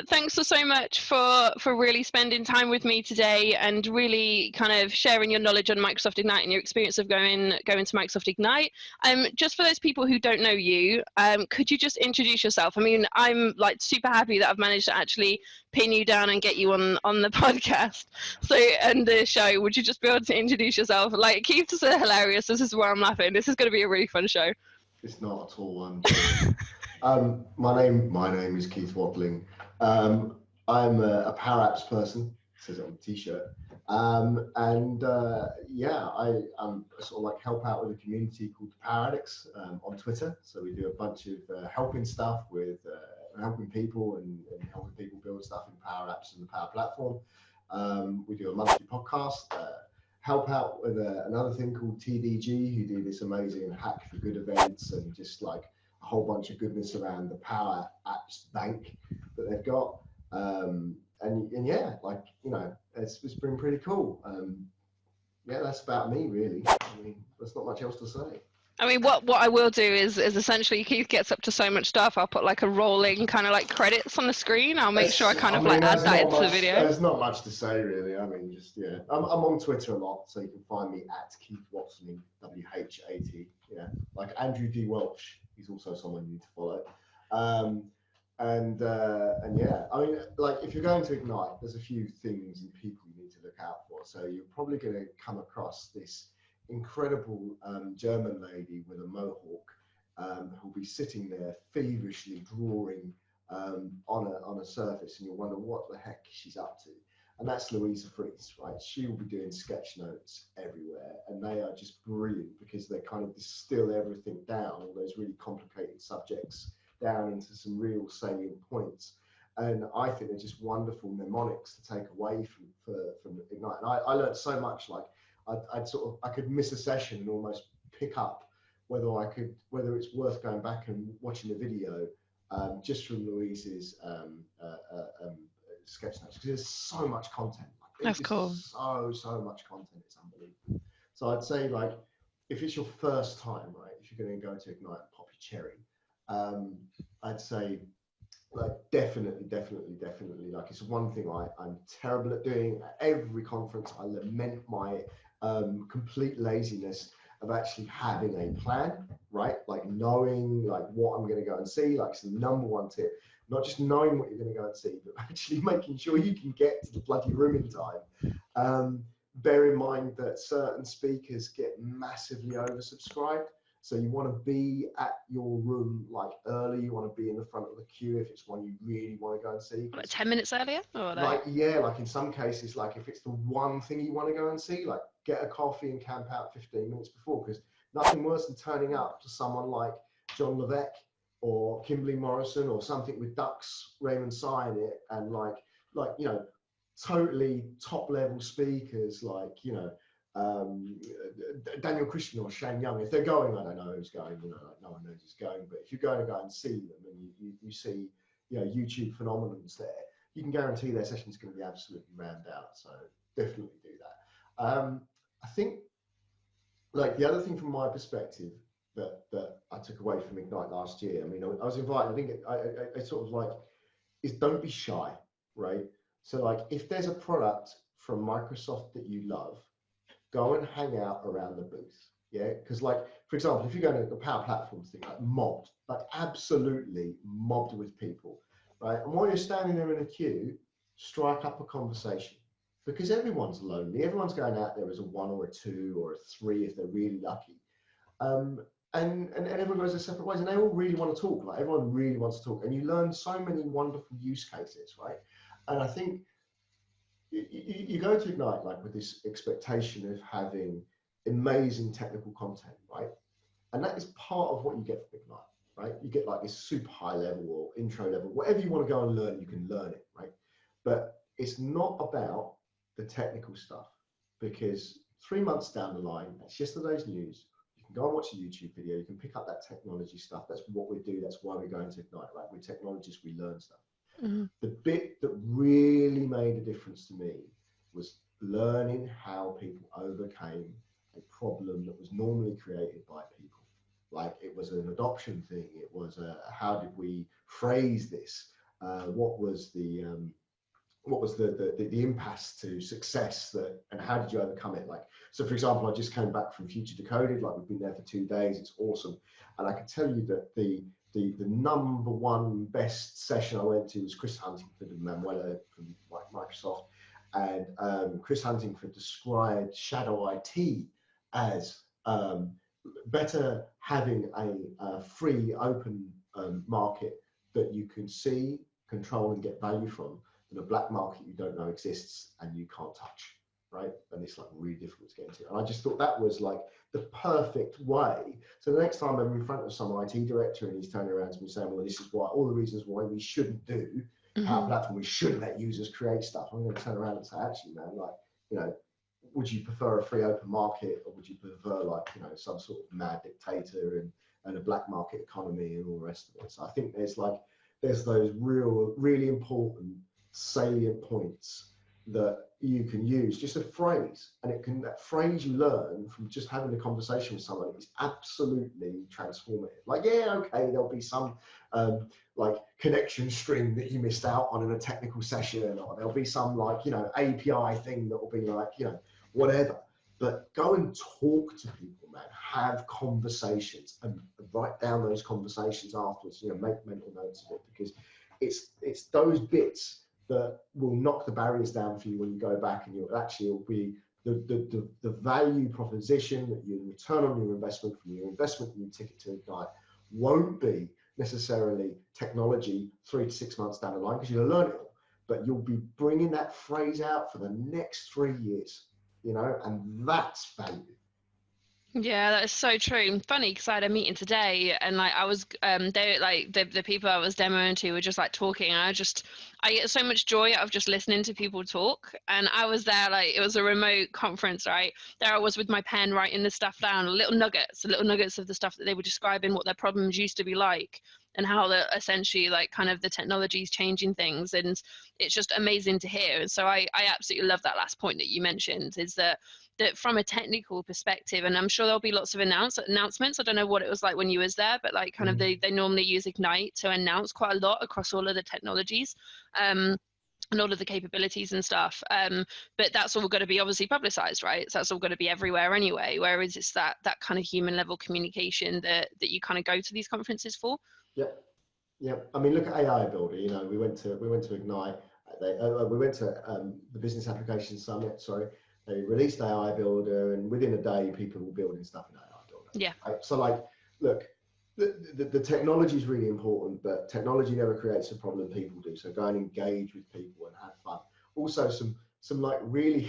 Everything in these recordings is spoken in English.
thanks so much for really spending time with me today and really kind of sharing your knowledge on Microsoft Ignite and your experience of going to Microsoft Ignite. Just for those people who don't know you, could you just introduce yourself? I mean, I'm like super happy that I've managed to actually pin you down and get you on the podcast. So, and the show, would you just be able to introduce yourself? Like, Keith is hilarious. This is where I'm laughing. This is going to be a really fun show. It's not at all one. My name is Keith Whatling. I'm a Power Apps person. It says it on the t-shirt. Yeah, I sort of like help out with a community called the PowerAddicts on Twitter. So we do a bunch of helping stuff with helping people and helping people build stuff in Power Apps and the Power Platform. We do a monthly podcast. Help out with another thing called TDG, who do this amazing Hack for Good events and just like a whole bunch of goodness around the Power Apps bank that they've got. And yeah, like, you know, it's been pretty cool. Yeah, that's about me really. I mean, there's not much else to say. I mean, what I will do is essentially Keith gets up to so much stuff. I'll put like a rolling kind of like credits on the screen. I'll make sure I kind of like add that into the video. There's not much to say really. I mean, just yeah, I'm on Twitter a lot, so you can find me at Keith Whatling, WHAT. Yeah, like Andrew D. Welsh. He's also someone you need to follow. And yeah, I mean, like if you're going to Ignite, there's a few things and people you need to look out for. So you're probably going to come across this incredible German lady with a mohawk who'll be sitting there feverishly drawing on a surface, and you'll wonder what the heck she's up to. And that's Louisa Fries, right? She will be doing sketch notes everywhere, and they are just brilliant because they kind of distill everything down, all those really complicated subjects down into some real salient points. And I think they're just wonderful mnemonics to take away from Ignite. And I learned so much. Like I could miss a session and almost pick up whether it's worth going back and watching the video just from Louise's sketch notes, because there's so much content. That's cool. So much content, it's unbelievable. So I'd say, like, if it's your first time, right, if you're going to go to Ignite and pop your cherry, I'd say, like, definitely, like, it's one thing I'm terrible at doing. At every conference, I lament my complete laziness of actually having a plan, right? Like knowing like what I'm going to go and see. Like, it's the number one tip. Not just knowing what you're going to go and see, but actually making sure you can get to the bloody room in time. Bear in mind that certain speakers get massively oversubscribed. So you want to be at your room like early. You want to be in the front of the queue if it's one you really want to go and see. Like 10 minutes earlier? Or like, yeah, like in some cases, like if it's the one thing you want to go and see, like get a coffee and camp out 15 minutes before, because nothing worse than turning up to someone like John Levesque or Kimberly Morrison or something with Ducks Raymond Sy in it, and like you know, totally top level speakers like, you know, Daniel Christian or Shane Young. If they're going, I don't know who's going, you know, like no one knows who's going, but if you're going to go and see them and you see, you know, YouTube phenomenons there, you can guarantee their session's going to be absolutely rammed out. So definitely do that. I think, like, the other thing from my perspective that I took away from Ignite last year, I mean, I was invited, I think I sort of like, is don't be shy, right? So like, if there's a product from Microsoft that you love, go and hang out around the booth. Yeah, because like, for example, if you're going to the Power Platform thing, like mobbed, like absolutely mobbed with people, right? And while you're standing there in a queue, strike up a conversation, because everyone's lonely. Everyone's going out there as a 1 or a 2 or a 3 if they're really lucky. And everyone goes their separate ways, and they all really want to talk. Like, everyone really wants to talk, and you learn so many wonderful use cases, right? And I think you go to Ignite like with this expectation of having amazing technical content, right? And that is part of what you get from Ignite, right? You get like this super high level or intro level, whatever you want to go and learn, you can learn it, right? But it's not about the technical stuff, because 3 months down the line, that's yesterday's news. You can go and watch a YouTube video, you can pick up that technology stuff. That's what we do. That's why we're going to Ignite, right? We're technologists, we learn stuff. Mm-hmm. The bit that really made a difference to me was learning how people overcame a problem that was normally created by people. Like, it was an adoption thing. It was a, how did we phrase this? what was the impasse to success, that, and how did you overcome it? Like, so for example, I just came back from Future Decoded, like we've been there for 2 days, it's awesome. And I can tell you that the number one best session I went to was Chris Huntingford and Manuela from Microsoft. And Chris Huntingford described shadow IT as better having a free, open market that you can see, control, and get value from, than a black market you don't know exists and you can't touch, right? And it's like really difficult to get into. And I just thought that was like the perfect way. So the next time I'm in front of some IT director and he's turning around to me saying, well, this is why, all the reasons why we shouldn't do PowerPlatform, we shouldn't let users create stuff, I'm going to turn around and say, actually, man, like, you know, would you prefer a free open market, or would you prefer, like, you know, some sort of mad dictator and a black market economy and all the rest of it? So I think there's those really important salient points that you can use, just a phrase, and that phrase you learn from just having a conversation with someone is absolutely transformative. Like, yeah, okay, there'll be some like connection string that you missed out on in a technical session, or there'll be some, like, you know, API thing that will be like, you know, whatever. But go and talk to people, man. Have conversations and write down those conversations afterwards. You know, make mental notes of it, because it's those bits that will knock the barriers down for you when you go back, and it'll be the value proposition, that you return on your investment from your investment in your ticket to Ignite won't be necessarily technology 3 to 6 months down the line, because you'll learn it all, but you'll be bringing that phrase out for the next 3 years, you know, and that's value. Yeah, that is so true. Funny, because I had a meeting today, and like I was, they like the people I was demoing to were just like talking. I get so much joy out of just listening to people talk. And I was there, like, it was a remote conference, right? There I was with my pen writing the stuff down, little nuggets of the stuff that they were describing, what their problems used to be like, and how the essentially, like, kind of the technology is changing things. And it's just amazing to hear. And so I absolutely love that last point that you mentioned, is that from a technical perspective, and I'm sure there'll be lots of announcements. I don't know what it was like when you was there, but like kind of they normally use Ignite to announce quite a lot across all of the technologies and all of the capabilities and stuff. But that's all going to be obviously publicized, right? So that's all going to be everywhere anyway. Whereas it's that kind of human level communication that you kind of go to these conferences for. Yeah. I mean, look at AI Builder. You know, we went to Ignite. We went to the Business Application Summit. Sorry. They released AI Builder, and within a day, people were building stuff in AI Builder. Yeah. Right? So, like, look, the technology is really important, but technology never creates a problem. People do. So go and engage with people and have fun. Also, some really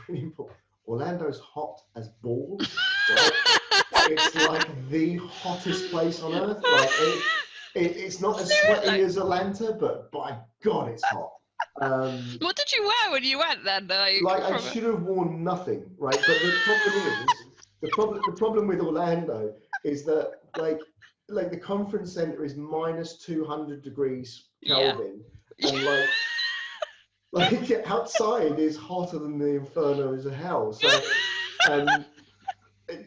important. Orlando's hot as balls. Right? It's like the hottest place on earth. Like, it's not as sweaty as Atlanta, but by God, it's hot. What did you wear when you went then? Like I should have worn nothing, right? But the problem with Orlando is that like the conference center is minus 200 degrees Kelvin, and like outside is hotter than the infernos of hell. So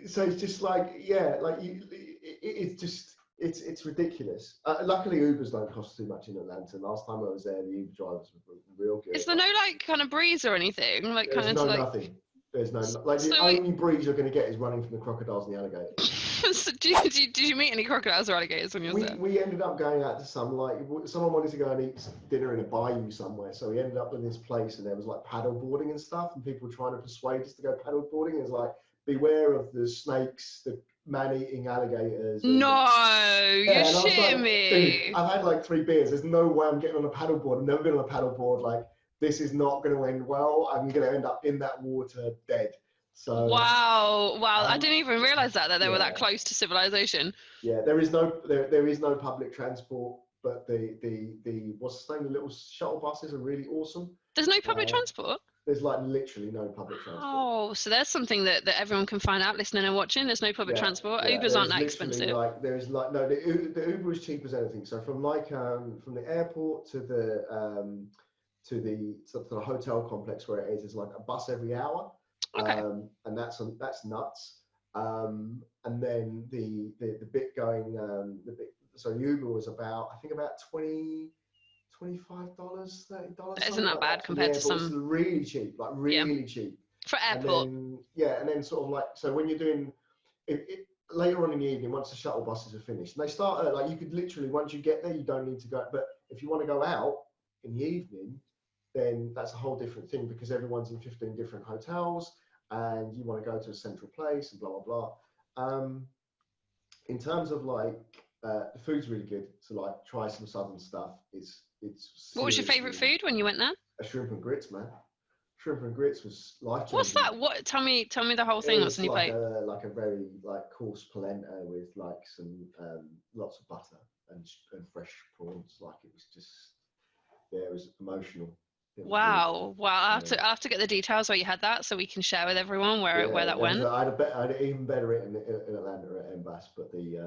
so it's just like, yeah, like it's just. It's ridiculous. Luckily, Ubers don't cost too much in Atlanta. Last time I was there, the Uber drivers were real good. Is there no like kind of breeze or anything? Like There's kind no of like nothing. There's no like the only breeze you're going to get is running from the crocodiles and the alligators. So did you meet any crocodiles or alligators when you were there? We ended up going out to someone wanted to go and eat dinner in a bayou somewhere, so we ended up in this place, and there was like paddle boarding and stuff, and people were trying to persuade us to go paddle boarding. It's like, beware of the snakes, the man-eating alligators. You're shitting me. Dude, I've had like 3 beers. There's no way I'm getting on a paddleboard. I've never been on a paddleboard. Like, this is not going to end well. I'm going to end up in that water dead. So wow, I didn't even realize that they were that close to civilization. Yeah, there is no public transport, but the what's the name? The little shuttle buses are really awesome. There's no public transport. There's like literally no public transport. Oh, so there's something that everyone can find out listening and watching. There's no public transport. Ubers aren't that expensive. Like there's like no, the Uber is cheap as anything. So from like from the airport to the hotel complex where it is like a bus every hour. Okay. And that's nuts. And then the bit going so Uber was about 20 $25, $30. Isn't that bad compared to It's some? really cheap, like really cheap. For And airport. then sort of like, so when you're doing later on in the evening, once the shuttle buses are finished, and they start like, you could literally, once you get there, you don't need to go. But if you want to go out in the evening, then that's a whole different thing, because everyone's in 15 different hotels, and you want to go to a central place and blah blah blah. In terms of like, the food's really good. So like, try some southern stuff. It's What was your favorite food when you went there? A shrimp and grits, man. Shrimp and grits was life-changing. What's that? What? Tell me the whole thing. What's on your plate? Like a very like coarse polenta with like some lots of butter and fresh prawns. Like, it was just, it was emotional. Wow, wow! I have to get the details where you had that, so we can share with everyone where that went. I had even better in Atlanta at Embass, but the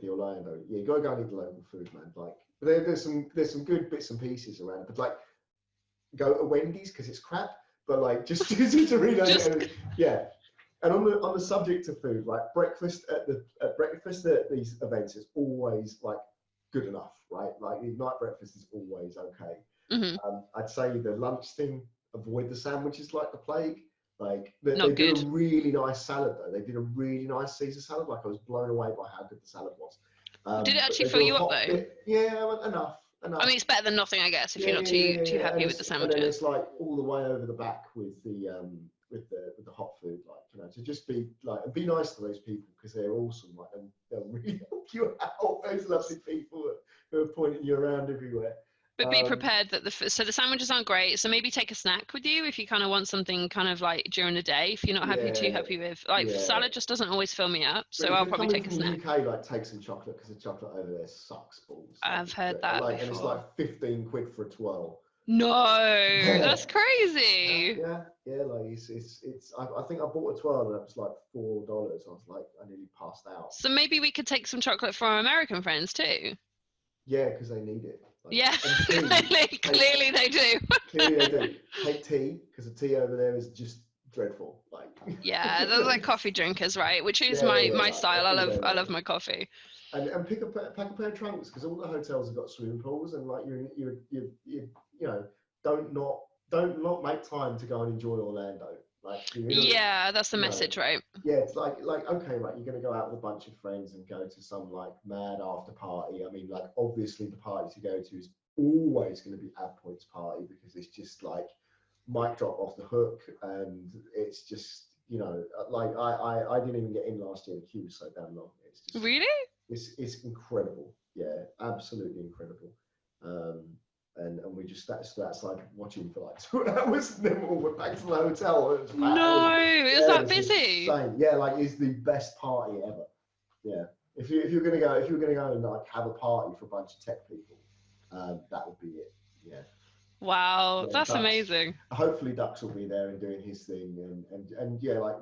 Orlando, you gotta go and eat the local food, man. Like, there's some good bits and pieces around, but like, go to Wendy's because it's crap, but like, just to really yeah. And on the subject of food, like, breakfast at these events is always like good enough, right? Like, the night breakfast is always okay. I'd say the lunch thing, avoid the sandwiches like the plague. Like, they did a really nice salad though. They did a really nice Caesar salad. Like, I was blown away by how good the salad was. Did it actually fill you up though? Yeah, enough. I mean, it's better than nothing, I guess, if you're not too happy with the sandwiches. And then it's like all the way over the back with the hot food, like, you know, to just be like, and be nice to those people, because they're awesome. Like, and they'll really help you out. Those lovely people who are pointing you around everywhere. But be prepared that so the sandwiches aren't great. So maybe take a snack with you if you kind of want something kind of like during the day. If you're not too happy with, like, salad just doesn't always fill me up. So I'll probably take a snack. In the UK, like, take some chocolate, because the chocolate over there sucks balls. I've heard that before. And it's like 15 quid for a 12. No, that's crazy. Yeah. Like, it's. I think I bought a 12 and it was like $4. I was like, I nearly passed out. So maybe we could take some chocolate for our American friends too. Yeah, because they need it. Like, yeah, clearly they do. Clearly they do. Take tea, because the tea over there is just dreadful. Like, yeah, they're like coffee drinkers, right? Which is my style. I love my coffee. And pack a pair of trunks, because all the hotels have got swimming pools, and like, you know, don't not make time to go and enjoy Orlando. Like, yeah, that's the message, right? Yeah, it's like okay, right, you're gonna go out with a bunch of friends and go to some like mad after party. I mean, like, obviously the party to go to is always going to be Ad Point's party, because it's just like mic drop off the hook, and it's just, you know, like, I didn't even get in last year. The queue was so damn long. It's just, really, it's incredible. Yeah, absolutely incredible. And we just stood outside watching for like 2 hours, and then we went back to the hotel. It was that busy? Insane. Yeah, like, it's the best party ever. Yeah, if you're gonna go and like have a party for a bunch of tech people, that would be it. Yeah. Wow, that's amazing. Hopefully Dux will be there and doing his thing, and yeah, like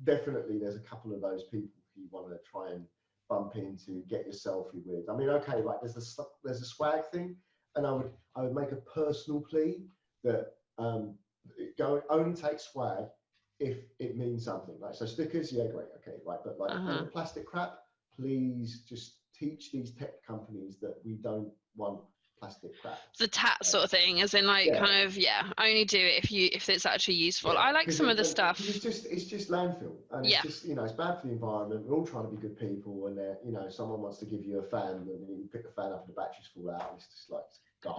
definitely there's a couple of those people you want to try and bump into, get your selfie with. I mean, okay, like, there's a swag thing. And I would make a personal plea that only take swag if it means something. Like, so stickers, yeah, great, okay, right, but like the plastic crap, please just teach these tech companies that we don't want plastic crap. The tat sort of thing, as in like kind of only do it if it's actually useful. I like some of the stuff. It's just landfill, and it's just, you know, it's bad for the environment. We're all trying to be good people, and you know, someone wants to give you a fan, and you pick the fan up and the batteries fall out, and it's just like,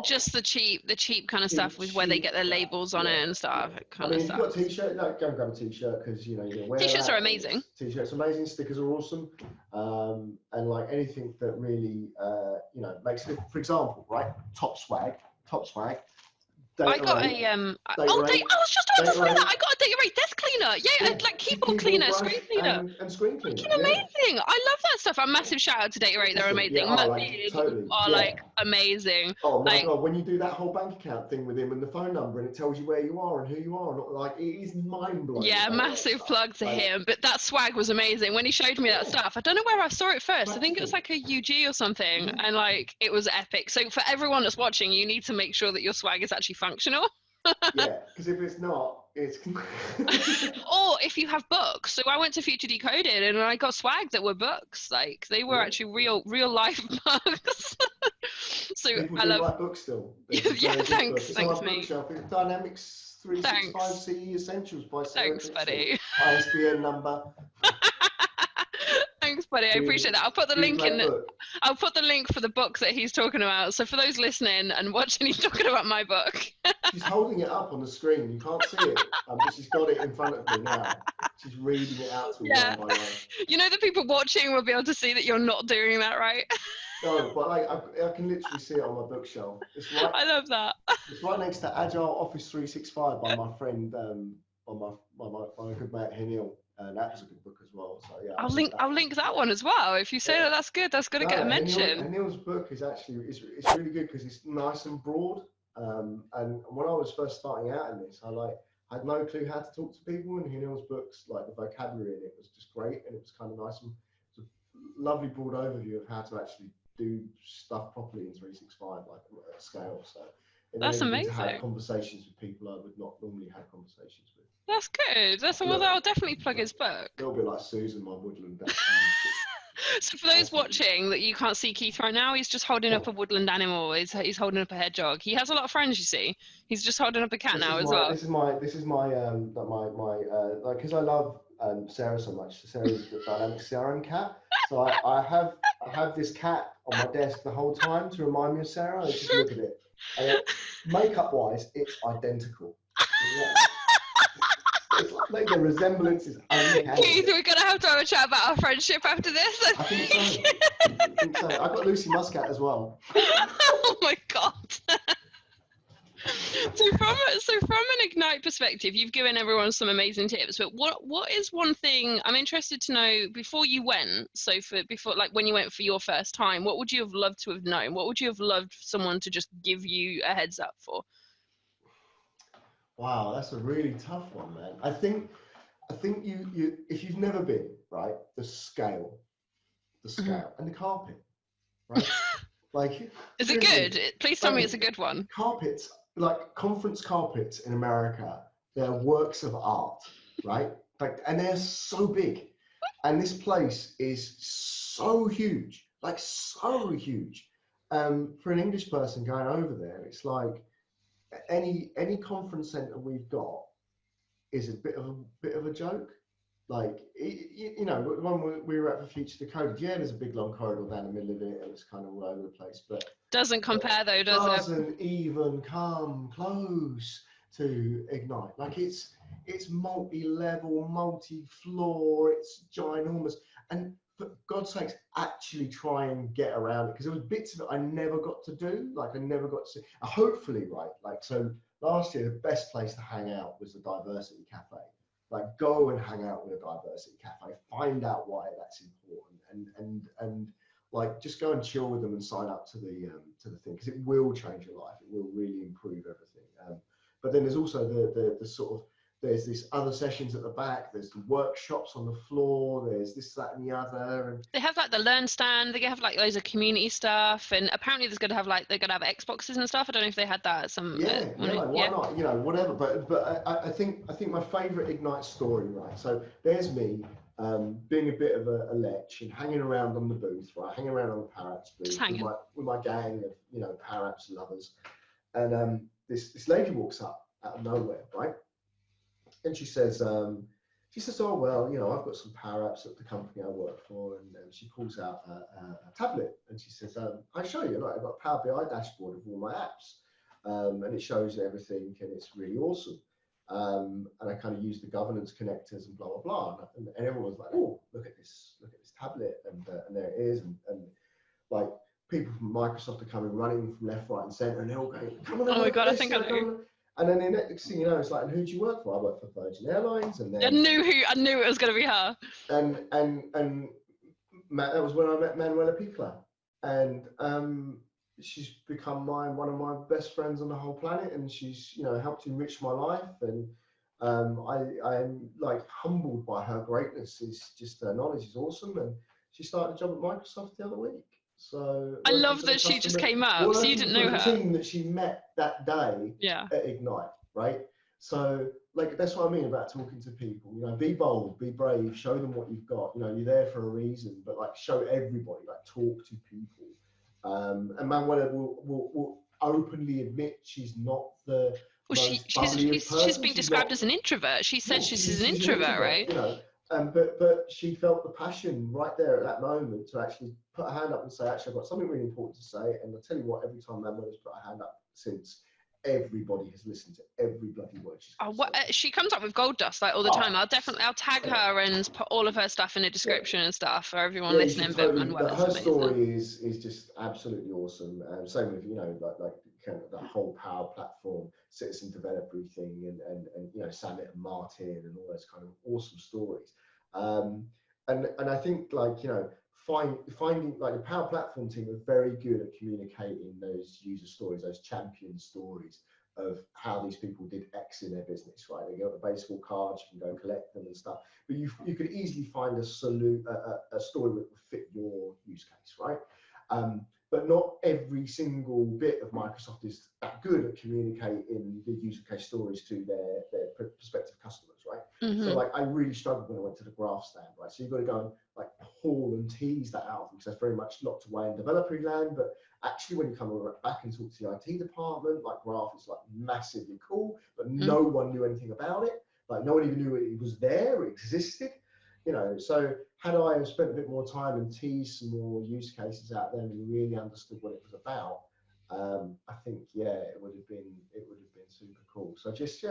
just the cheap kind of stuff with where they get their labels on it and stuff. I mean, if you've got a t-shirt, no, go and grab a t-shirt, because, you know, you're gonna wear t-shirts are amazing. T-shirts are amazing. Stickers are awesome. And like, anything that really, you know, makes it. For example, right, top swag. I got a I was just about to say that. I got a Data Rate desk cleaner. Yeah, like keyboard cleaner, screen cleaner. And screen cleaner. Freaking amazing. I love that stuff. A massive shout out to Data Rate. They're amazing. Like amazing. Oh my God, when you do that whole bank account thing with him and the phone number, and it tells you where you are and who you are, and like, it is mind blowing. Yeah, massive plug to him. But that swag was amazing. When he showed me that stuff, I don't know where I saw it first. I think it was like a UG or something, and like, it was epic. So for everyone that's watching, you need to make sure that your swag is actually functional. Yeah, because if it's not, it's or if you have books. So I went to Future Decoded and I got swag that were books. Like, they were actually real life books. So People I do love. write books still. Yeah, There's a very good book. thanks, It's on my mate. bookshelf. It's Dynamics 365 Thanks, CE Essentials by Sarah thanks, Dixon. buddy. ISBN number. Thanks, buddy. I appreciate that. I'll put the Really link great in. book. I'll put the link for the book that he's talking about. So for those listening and watching, he's talking about my book. She's holding it up on the screen. You can't see it, but she's got it in front of me now. She's reading it out to me line by line. You know, the people watching will be able to see that you're not doing that, right? No, but I can literally see it on my bookshelf. It's right. I love that. It's right next to Agile Office 365 by my friend, by my good mate Henil. And that was a good book as well. So yeah, I'll link that one as well. If you say that, that's good. That's got to get a mention. Henil's book is actually it's really good because it's nice and broad. And when I was first starting out in this, I had no clue how to talk to people. And Henil's books, like the vocabulary in it, was just great, and it was kind of nice and it's a lovely broad overview of how to actually do stuff properly in 365, like at scale. So that's amazing. To have conversations with people I would not normally have conversations with. That's good. I'll definitely plug his book. A little bit like Susan, my woodland. So for those watching that you can't see Keith right now, he's just holding up a woodland animal. He's holding up a hedgehog. He has a lot of friends, you see. He's just holding up a cat now as well. This is my because I love Sarah so much. Sarah's the dynamic CRM cat. So I have this cat on my desk the whole time to remind me of Sarah. I just look at it. And makeup wise, it's identical. It's like the resemblance is uncanny. Keith, we're going to have a chat about our friendship after this. I think so. I've got Lucy Muscat as well. Oh my God. So from an Ignite perspective, you've given everyone some amazing tips, but what is one thing I'm interested to know before you went, before like when you went for your first time, what would you have loved to have known? What would you have loved someone to just give you a heads up for? Wow, that's a really tough one, man. I think you if you've never been, right, the scale and the carpet, right? Like, is it good? Please tell me it's a good one. Carpets, like conference carpets in America, they're works of art, right? Like, and they're so big, and this place is so huge, like so huge. For an English person going over there, it's like any conference center we've got is a bit of a joke. Like, you know, when we were at the Future Decoded, yeah, there's a big long corridor down the middle of it, and it's kind of all over the place, but doesn't compare though, does it? Doesn't even come close to Ignite. Like, it's multi-level, multi-floor, it's ginormous, and for God's sakes, actually try and get around it, because there was bits of it I never got to do. Like, I never got to see. Hopefully, right? Like, so last year, the best place to hang out was the Diversity Cafe. Like, go and hang out with a Diversity Cafe, find out why that's important, and like, just go and chill with them and sign up to the thing, because it will change your life. It will really improve everything. But then there's also the sort of, there's this other sessions at the back, there's the workshops on the floor, there's this, that, and the other. And they have like the Learn stand, they have like loads of community stuff, and apparently they're gonna have Xboxes and stuff. I don't know if they had that at some why not? You know, whatever. But I think my favorite Ignite story, right? So there's me being a bit of a lech and hanging around on the booth, right? Hanging around on the PowerAddict booth with my gang of, you know, PowerAddict lovers. And this lady walks up out of nowhere, right? And she says, oh, well, you know, I've got some PowerAddict at the company I work for. And she pulls out a tablet, and she says, I show you, like, I've got a Power BI dashboard of all my apps. And it shows everything, and it's really awesome. And I kind of use the governance connectors and blah, blah, blah. And everyone was like, oh, look at this tablet. And there it is. And like, people from Microsoft are coming running from left, right, and center, and they're all going, come on. Oh my God, I think I know. And then the next thing you know, it's like, and who do you work for? I work for Virgin Airlines. And then I knew it was going to be her. And that was when I met Manuela Pichler. And she's become one of my best friends on the whole planet, and she's, you know, helped enrich my life. And I'm like humbled by her greatness. It's just, her knowledge is awesome. And she started a job at Microsoft the other week. So I love that she just came up. So you didn't know her. The team that she met that day at Ignite, right? So, like, that's what I mean about talking to people. You know, be bold, be brave, show them what you've got. You know, you're there for a reason, but like, show everybody, like, talk to people. And Manuela will openly admit she's not the Well, most bubbly of she's person. been She's described not, as an introvert. She said she's an she's an introvert, introvert, right? you know. But she felt the passion right there at that moment to actually put her hand up and say, actually, I've got something really important to say. And I'll tell you what, every time Manuela's put her hand up since, everybody has listened to every bloody word she's got to say. She comes up with gold dust like all the time. I'll tag her and put all of her stuff in a description and stuff for everyone listening. But Manuela's her amazing. story is just absolutely awesome. Same with, you know, like kind of the whole Power Platform citizen developer thing, and you know, Samit and Martin and all those kind of awesome stories. And I think, like, you know, finding like the Power Platform team are very good at communicating those user stories, those champion stories of how these people did X in their business, right? They got the baseball cards, you can go collect them and stuff, but you could easily find a story that would fit your use case, right? But not every single bit of Microsoft is that good at communicating the user case stories to their prospective customers, right? So like, I really struggled when I went to the graph stand, right? So you've got to go and like pull and tease that out, because that's very much locked away in developer land. But actually, when you come back and talk to the IT department, like graph is like massively cool, but no one knew anything about it. Like, no one even knew it was there, it existed. You know, so had I spent a bit more time and teased some more use cases out there and really understood what it was about, I think, yeah, it would have been super cool. So just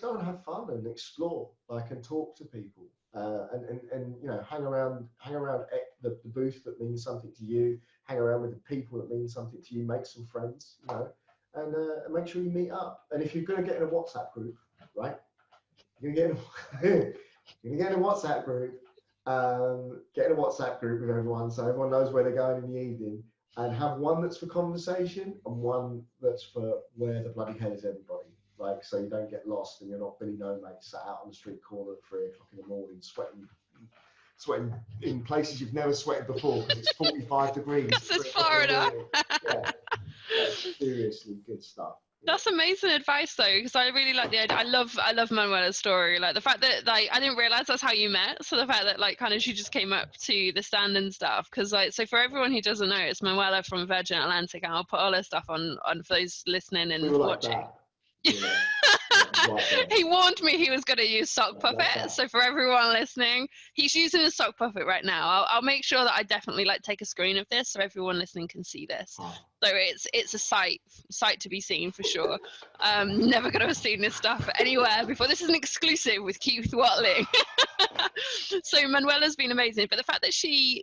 go and have fun and explore, like, and talk to people, and you know, hang around the booth that means something to you, hang around with the people that mean something to you, make some friends, you know, and make sure you meet up. And if you're going to get in a WhatsApp group, right, you're going to get in a WhatsApp group, get in a WhatsApp group with everyone, so everyone knows where they're going in the evening, and have one that's for conversation and one that's for where the bloody hell is everybody. Like, so you don't get lost and you're not Billy No Mate sat out on the street corner at 3 o'clock in the morning, sweating in places you've never sweated before because it's 45 degrees. Because it's Florida. Yeah, seriously good stuff. That's amazing advice, though, because I really like the idea. I love Manuela's story. Like the fact that, like, I didn't realize that's how you met. So the fact that, like, kind of she just came up to the stand and stuff. Because, like, so for everyone who doesn't know, it's Manuela from Virgin Atlantic, and I'll put all her stuff on for those listening and watching. He warned me he was going to use sock puppet. So for everyone listening, he's using a sock puppet right now. I'll make sure that I definitely like take a screen of this so everyone listening can see this. So it's a sight to be seen for sure. Never going to have seen this stuff anywhere before. This is an exclusive with Keith Whatling. So Manuela's been amazing, but the fact that she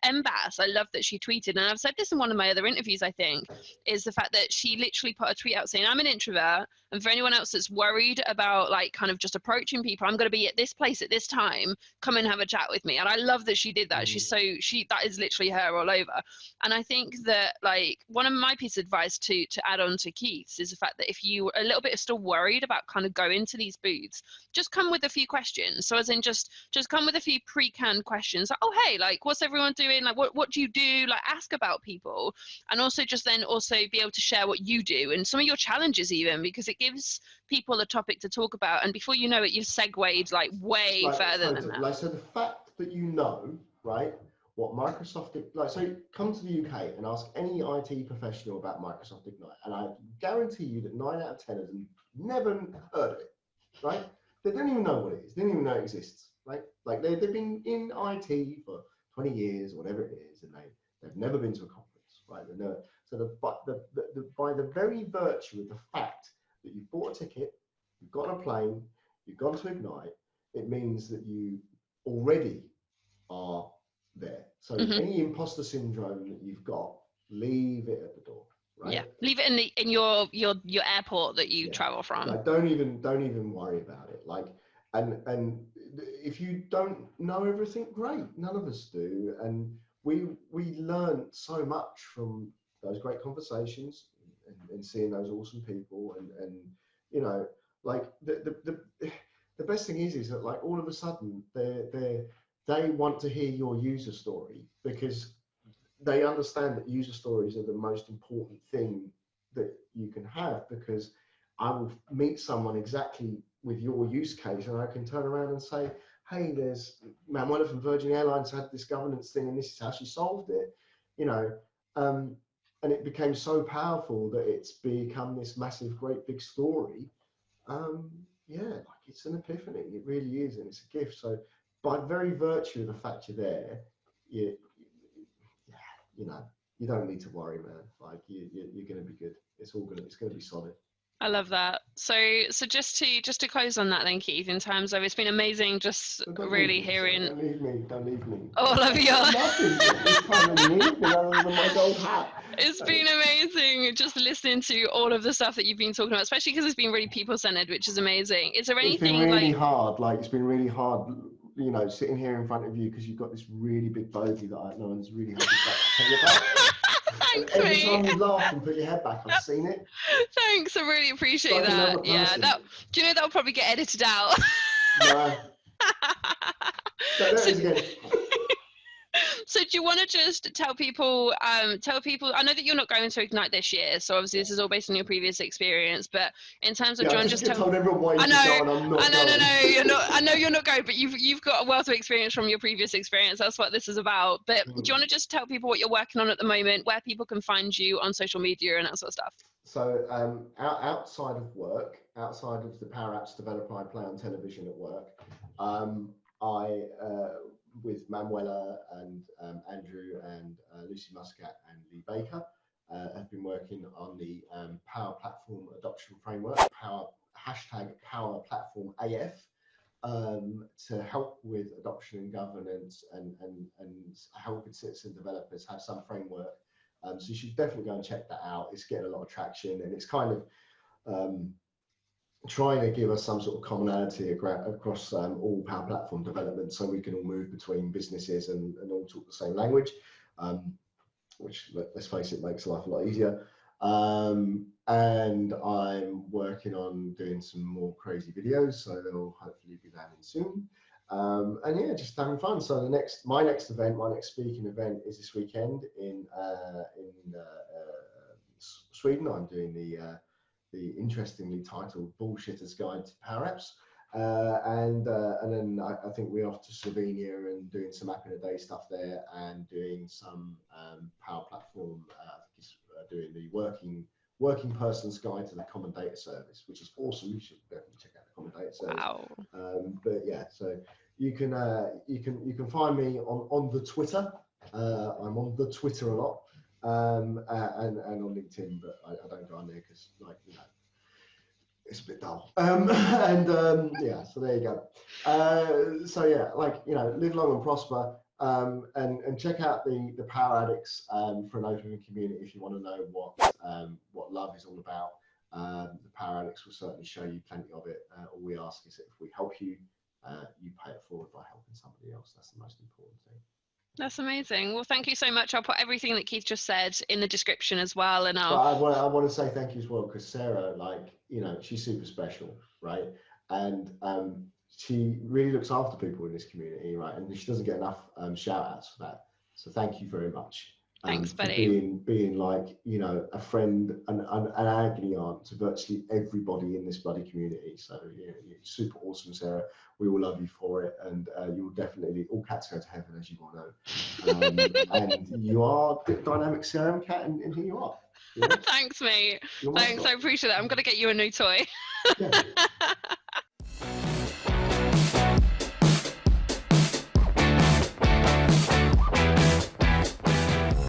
Embass, I love that she tweeted, and I've said this in one of my other interviews, I think, is the fact that she literally put a tweet out saying, I'm an introvert, and for anyone else that's worried about, like, kind of just approaching people, I'm going to be at this place at this time, come and have a chat with me. And I love that she did that. That is literally her all over. And I think that, like, one of my pieces of advice to add on to Keith's is the fact that if you a little bit still worried about kind of going to these booths, just come with a few questions. So as in just come with a few pre-canned questions, like, oh, hey, like, what's everyone doing? Like, what do you do? Like, ask about people. And also just then also be able to share what you do and some of your challenges even, because it gives people a topic to talk about. And before you know it, you've segued like way further than that. Like, so the fact that you know, right, what Microsoft, like, so come to the UK and ask any IT professional about Microsoft Ignite, and I guarantee you that 9 out of 10 of them never heard of it, right? They don't even know what it is. They don't even know it exists, right? Like, they've been in IT for 20 years or whatever it is, and they've never been to a conference, right? So by the very virtue of the fact that you've bought a ticket, you've got on a plane, you've gone to Ignite, it means that you already are there. So any imposter syndrome that you've got, leave it at the door. Right? Yeah, leave it in your airport that you travel from. Like, don't even worry about it. Like, and if you don't know everything, great. None of us do, and we learn so much from those great conversations and seeing those awesome people, and you know, like the best thing is that, like, all of a sudden they want to hear your user story, because they understand that user stories are the most important thing that you can have, because I will meet someone exactly with your use case and I can turn around and say, hey, there's Manuela from Virgin Airlines had this governance thing and this is how she solved it, you know, And it became so powerful that it's become this massive, great big story. Yeah, like it's an epiphany. It really is, and it's a gift. So, by very virtue of the fact you're there, you, you know, you don't need to worry, man. Like you're going to be good. It's going to be solid. I love that. So just to close on that then, Keith, in terms of, it's been amazing just But don't leave really me, Sarah. hearing Don't leave me. Don't leave me. all of your Nothing. You can't really leave me other than my gold hat. it's been amazing just listening to all of the stuff that you've been talking about, especially because it's been really people-centered, which is amazing. Is there It's been anything really like hard. Like it's been really hard, you know, sitting here in front of you because you've got this really big bogey that no one's really had to tell you about. And thanks, every mate. time you laugh and put your head back, I've seen it. Thanks, I really appreciate Like that. another Yeah, person. that, do you know that'll probably get edited out? No. There it is again. So do you want to just tell people, I know that you're not going to Ignite this year, so obviously this is all based on your previous experience, but in terms of, Yeah, do you I want to just just tell, told everyone why you I should know, go and I'm not going. no, you're not, I know you're not going, but you've got a wealth of experience from your previous experience. That's what this is about. But do you want to just tell people what you're working on at the moment, where people can find you on social media and that sort of stuff? So outside of work, outside of the Power Apps developer I play on television at work, I with Manuela and Andrew and Lucy Muscat and Lee Baker have been working on the Power Platform adoption framework, #PowerPlatform AF, to help with adoption and governance and helping citizen developers have some framework. So you should definitely go and check that out. It's getting a lot of traction, and it's kind of trying to give us some sort of commonality across all Power Platform development, so we can all move between businesses and all talk the same language, which, let's face it, makes life a lot easier. And I'm working on doing some more crazy videos, so they'll hopefully be landing soon. And yeah, just having fun. So my next speaking event is this weekend in Sweden. I'm doing the interestingly titled Bullshitter's Guide to Power Apps. And then I think we're off to Slovenia and doing some app in a day stuff there, and doing some Power Platform. I think it's doing the working person's guide to the Common Data Service, which is awesome. You should definitely check out the Common Data Service. Wow. But yeah, so you can find me on the Twitter. I'm on the Twitter a lot, and on LinkedIn, but I don't go on there because, like, you know, it's a bit dull. Yeah, so there you go. So yeah, like, you know, live long and prosper, and check out the PowerAddicts for an open community if you want to know what love is all about. The PowerAddicts will certainly show you plenty of it. All we ask is that if we help you, you pay it forward by helping somebody else. That's the most important thing. That's amazing. Well, thank you so much. I'll put everything that Keith just said in the description as well. And But I want to say thank you as well, because Sarah, like, you know, she's super special, right? And she really looks after people in this community, right? And she doesn't get enough shout outs for that. So thank you very much. Thanks, for buddy. being like, you know, a friend and an agony aunt to virtually everybody in this bloody community. So yeah, you're super awesome, Sarah. We all love you for it, and you will definitely, all cats go to heaven, as you all know. And you are the dynamic CRM cat, and here you are. You know? Thanks, mate. Thanks, I appreciate that. I'm gonna get you a new toy. Yeah.